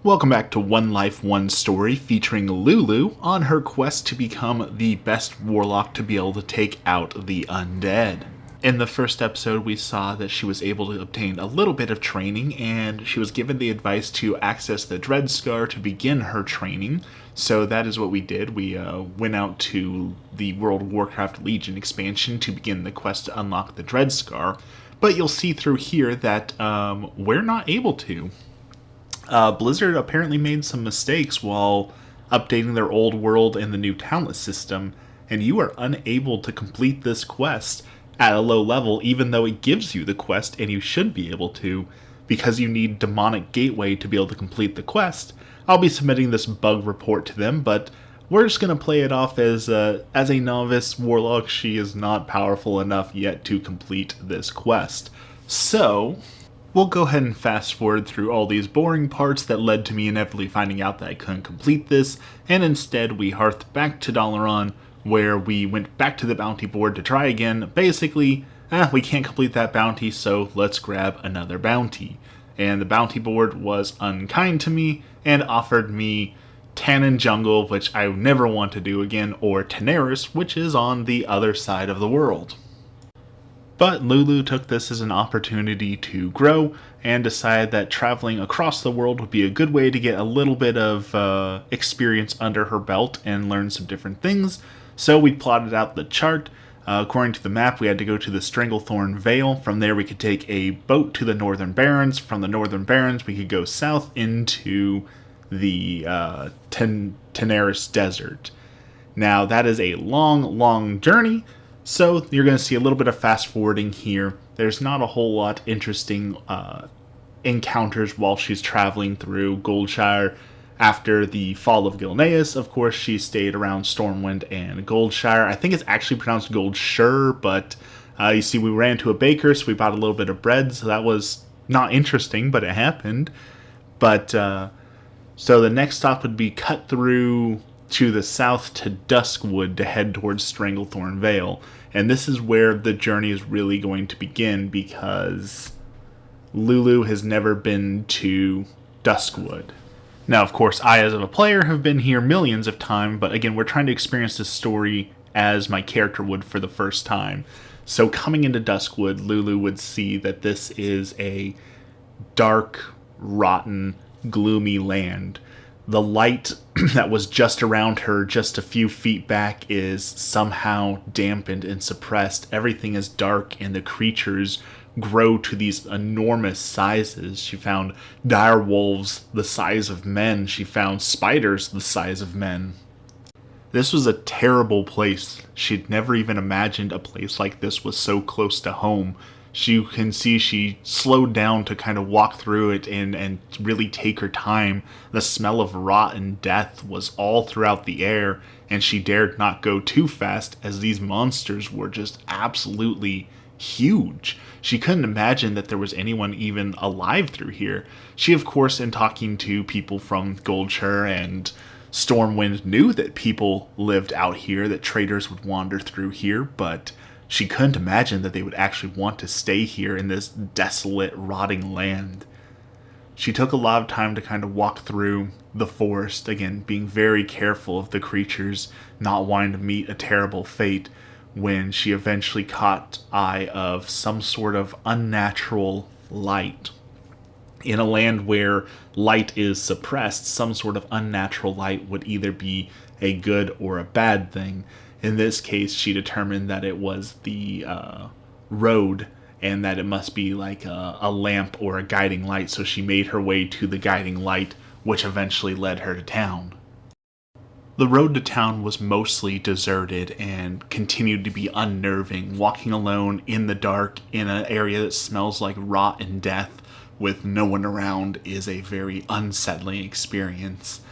Welcome back to One Life, One Story, featuring Lulu on her quest to become the best warlock to be able to take out the undead. In the first episode, we saw that she was able to obtain a little bit of training, and she was given the advice to access the Dread Scar to begin her training. So that is what we did. We went out to the World of Warcraft Legion expansion to begin the quest to unlock the Dread Scar. But you'll see through here that we're not able to. Blizzard apparently made some mistakes while updating their old world and the new talent system, and you are unable to complete this quest at a low level, even though it gives you the quest and you should be able to, because you need Demonic Gateway to be able to complete the quest. I'll be submitting this bug report to them, but we're just going to play it off as a novice warlock. She is not powerful enough yet to complete this quest. So we'll go ahead and fast forward through all these boring parts that led to me inevitably finding out that I couldn't complete this, and instead we hearthed back to Dalaran, where we went back to the bounty board to try again. Basically, we can't complete that bounty, so let's grab another bounty. And the bounty board was unkind to me and offered me Tannin Jungle, which I never want to do again, or Tenaris, which is on the other side of the world. But Lulu took this as an opportunity to grow and decided that traveling across the world would be a good way to get a little bit of experience under her belt and learn some different things. So we plotted out the chart. According to the map, we had to go to the Stranglethorn Vale. From there, we could take a boat to the Northern Barrens. From the Northern Barrens, we could go south into the Tenaris Desert. Now, that is a long journey. So you're going to see a little bit of fast forwarding here. There's not a whole lot interesting encounters while she's traveling through Goldshire. After the fall of Gilneas, of course, she stayed around Stormwind and Goldshire. I think it's actually pronounced Goldshire, but you see we ran to a baker, so we bought a little bit of bread, so that was not interesting, but it happened. But so the next stop would be cut through to the south to Duskwood to head towards Stranglethorn Vale. And this is where the journey is really going to begin, because Lulu has never been to Duskwood. Now, of course, I as a player have been here millions of times, but again, we're trying to experience this story as my character would for the first time. So coming into Duskwood, Lulu would see that this is a dark, rotten, gloomy land. The light that was just around her just a few feet back is somehow dampened and suppressed. Everything is dark, and the creatures grow to these enormous sizes. She found dire wolves the size of men. She found spiders the size of men. This was a terrible place. She'd never even imagined a place like this was so close to home. You can see she slowed down to kind of walk through it and really take her time. The smell of rot and death was all throughout the air, and she dared not go too fast as these monsters were just absolutely huge. She couldn't imagine that there was anyone even alive through here. She, of course, in talking to people from Goldshire and Stormwind, knew that people lived out here, that traders would wander through here, but she couldn't imagine that they would actually want to stay here in this desolate, rotting land. She took a lot of time to kind of walk through the forest, again, being very careful of the creatures, not wanting to meet a terrible fate, when she eventually caught eye of some sort of unnatural light. In a land where light is suppressed, some sort of unnatural light would either be a good or a bad thing. In this case, she determined that it was the road, and that it must be like a lamp or a guiding light, so she made her way to the guiding light, which eventually led her to town. The road to town was mostly deserted and continued to be unnerving. Walking alone in the dark in an area that smells like rot and death with no one around is a very unsettling experience.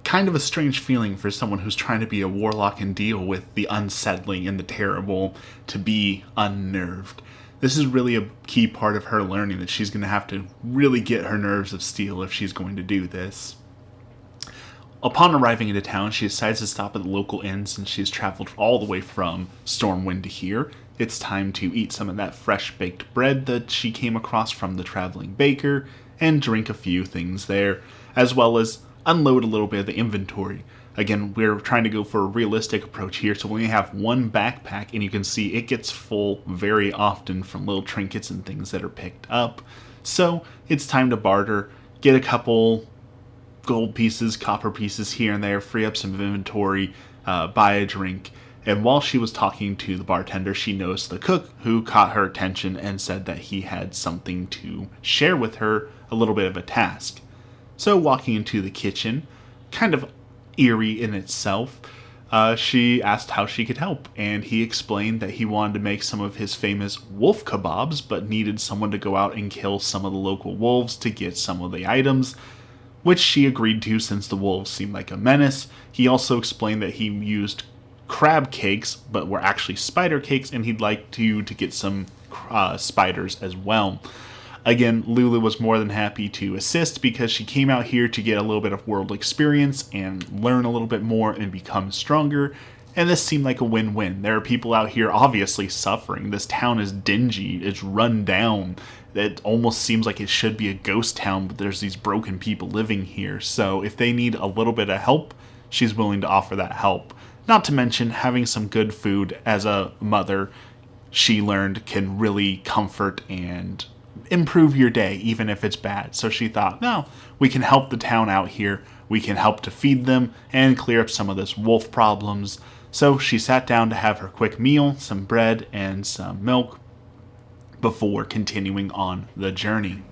Kind of a strange feeling for someone who's trying to be a warlock and deal with the unsettling and the terrible, to be unnerved. This is really a key part of her learning, that she's going to have to really get her nerves of steel if she's going to do this. Upon arriving into town, she decides to stop at the local inn since she's traveled all the way from Stormwind to here. It's time to eat some of that fresh baked bread that she came across from the traveling baker, and drink a few things there, as well as unload a little bit of the inventory. Again, we're trying to go for a realistic approach here, so we only have one backpack, and you can see it gets full very often from little trinkets and things that are picked up. So it's time to barter, get a couple gold pieces, copper pieces here and there, free up some inventory, buy a drink. And while she was talking to the bartender, she noticed the cook, who caught her attention and said that he had something to share with her, a little bit of a task. So walking into the kitchen, kind of eerie in itself, she asked how she could help, and he explained that he wanted to make some of his famous wolf kebabs, but needed someone to go out and kill some of the local wolves to get some of the items, which she agreed to since the wolves seemed like a menace. He also explained that he used crab cakes, but were actually spider cakes, and he'd like to get some spiders as well. Again, Lulu was more than happy to assist because she came out here to get a little bit of world experience and learn a little bit more and become stronger, and this seemed like a win-win. There are people out here obviously suffering. This town is dingy, it's run down. It almost seems like it should be a ghost town, but there's these broken people living here, so if they need a little bit of help, she's willing to offer that help. Not to mention, having some good food as a mother, she learned, can really comfort and improve your day, even if it's bad. So she thought, no, we can help the town out here. We can help to feed them and clear up some of this wolf problems. So she sat down to have her quick meal, some bread and some milk, before continuing on the journey.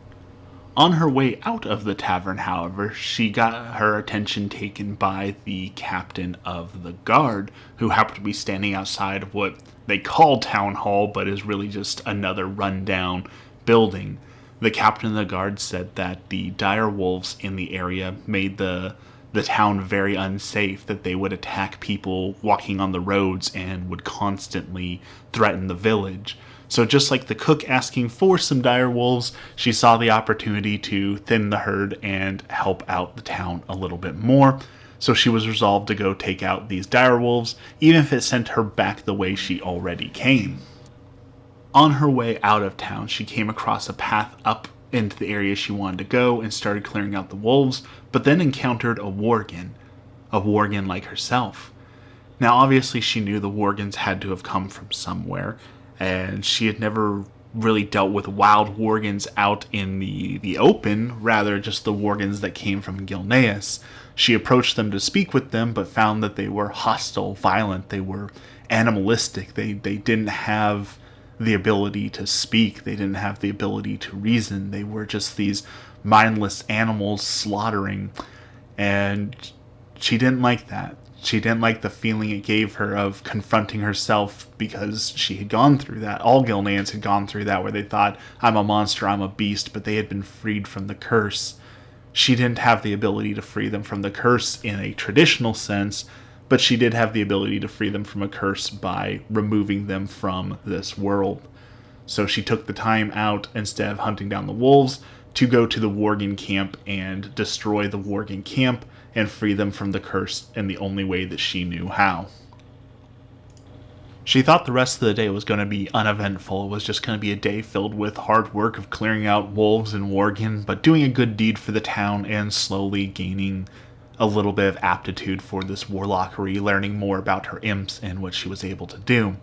On her way out of the tavern, however, she got her attention taken by the captain of the guard, who happened to be standing outside of what they call town hall, but is really just another rundown building. The captain of the guard said that the dire wolves in the area made the town very unsafe, that they would attack people walking on the roads and would constantly threaten the village. So just like the cook asking for some dire wolves, she saw the opportunity to thin the herd and help out the town a little bit more. So she was resolved to go take out these dire wolves, even if it sent her back the way she already came. On her way out of town, she came across a path up into the area she wanted to go and started clearing out the wolves, but then encountered a worgen like herself. Now obviously she knew the worgens had to have come from somewhere, and she had never really dealt with wild worgens out in the open, rather just the worgens that came from Gilneas. She approached them to speak with them, but found that they were hostile, violent, they were animalistic, they didn't have the ability to speak, they didn't have the ability to reason, they were just these mindless animals slaughtering, and she didn't like that. She didn't like the feeling it gave her of confronting herself, because she had gone through that. All Gilneans had gone through that, where they thought, I'm a monster, I'm a beast, but they had been freed from the curse. She didn't have the ability to free them from the curse in a traditional sense, but she did have the ability to free them from a curse by removing them from this world. So she took the time out, instead of hunting down the wolves, to go to the worgen camp and destroy the worgen camp and free them from the curse in the only way that she knew how. She thought the rest of the day was going to be uneventful. It was just going to be a day filled with hard work of clearing out wolves and worgen, but doing a good deed for the town and slowly gaining a little bit of aptitude for this warlockery, learning more about her imps and what she was able to do.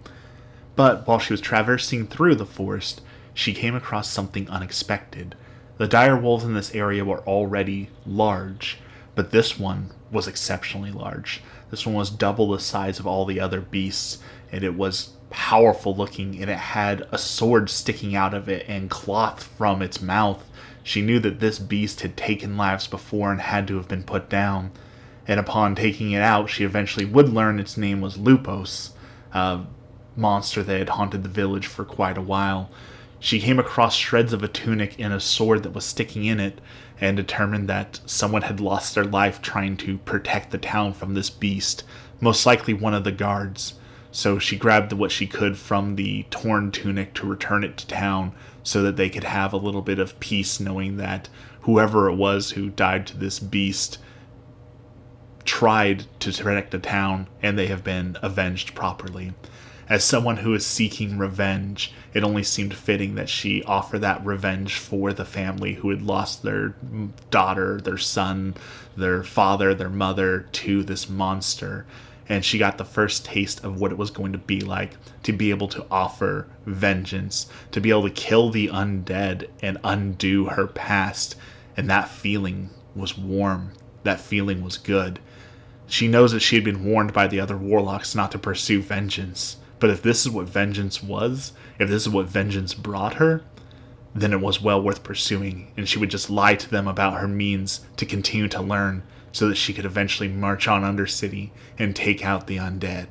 But while she was traversing through the forest, she came across something unexpected. The dire wolves in this area were already large, but this one was exceptionally large. This one was double the size of all the other beasts, and it was powerful looking, and it had a sword sticking out of it and cloth from its mouth. She knew that this beast had taken lives before and had to have been put down, and upon taking it out, she eventually would learn its name was Lupos, a monster that had haunted the village for quite a while. She came across shreds of a tunic and a sword that was sticking in it, and determined that someone had lost their life trying to protect the town from this beast, most likely one of the guards. So she grabbed what she could from the torn tunic to return it to town, so that they could have a little bit of peace, knowing that whoever it was who died to this beast tried to protect the town, and they have been avenged properly. As someone who is seeking revenge, it only seemed fitting that she offer that revenge for the family who had lost their daughter, their son, their father, their mother to this monster. And she got the first taste of what it was going to be like to be able to offer vengeance, to be able to kill the undead and undo her past. And that feeling was warm. That feeling was good. She knows that she had been warned by the other warlocks not to pursue vengeance. But if this is what vengeance was, if this is what vengeance brought her, then it was well worth pursuing, and she would just lie to them about her means to continue to learn so that she could eventually march on Undercity and take out the undead.